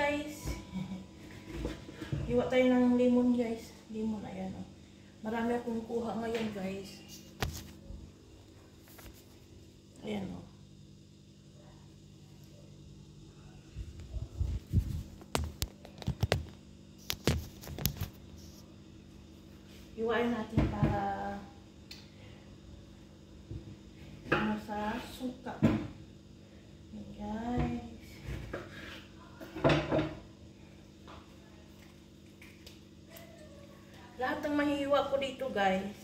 guys. Hiwa tayo ng lemon guys. Lemon, ayan o. Marami akong kuha ngayon guys. Ayan o. Hiwain natin para sa suka. Ayan guys. Lahat ng mahihiwa ko dito guys,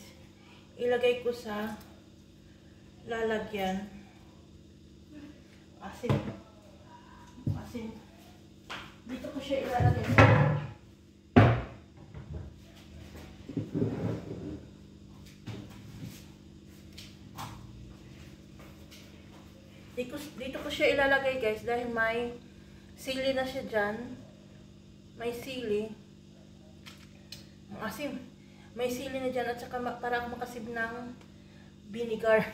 ilagay ko sa lalagyan. Asin. Asin. Dito ko siya ilalagay. Dito ko siya ilalagay guys dahil may sili na siya dyan. May sili. Asim. May sili na dyan at saka para makasib ng vinegar.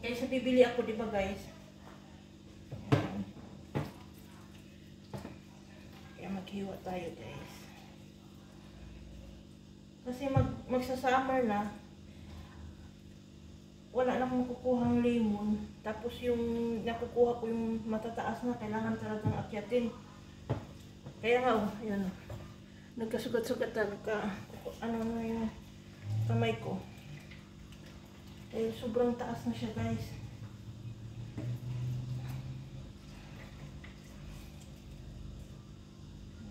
Kaya bibili ako, diba guys? Kaya maghiwa tayo guys. Kasi magsa-summer na. Wala na akong makukuhang lemon. Tapos yung nakukuha ko yung matataas na, kailangan talagang akyatin. Kaya nga, oh, ayan. Nagkasugat-sugat talaga. Ano na yung kamay ko. Eh, sobrang taas na siya, guys.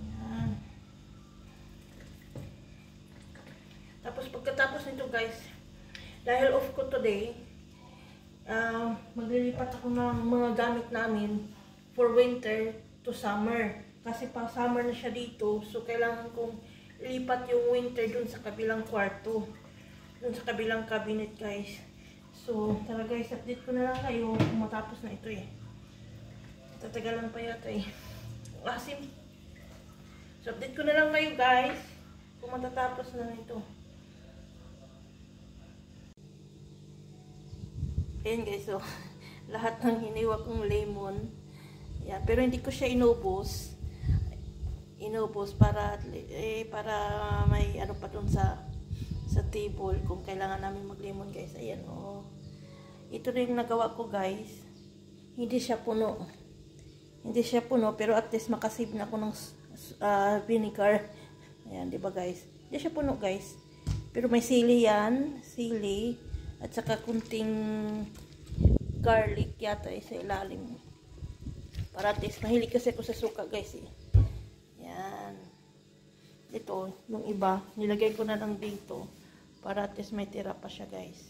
Ayan. Tapos pagkatapos nito, guys, dahil off ko today, maglilipat ako ng mga gamit namin for winter to summer. Kasi pa summer na siya dito, so kailangan kong ilipat yung winter dun sa kabilang kwarto. Dun sa kabilang cabinet guys. So tara guys, update ko na lang kayo kung matapos na ito eh. Tatagalan pa yata eh. Asim. So update ko na lang kayo guys kung matatapos na ito. Ayan guys, so lahat ng hiniwa kong lemon. Yan, pero hindi ko siya inubos. Inubos para may ano pa dun sa table kung kailangan namin mag-lemon guys. Ayan oh. Ito rin yung nagawa ko guys. Hindi siya puno. Hindi siya puno pero at least makasave na ako ng vinegar. Ayan, di ba guys? Hindi siya puno guys. Pero may sili yan, sili. At saka kunting garlic yata sa ilalim. Para at least, mahilig kasi ako sa suka guys eh. Yan. Ito, yung iba, nilagay ko na lang dito. Para at least may tira pa siya guys.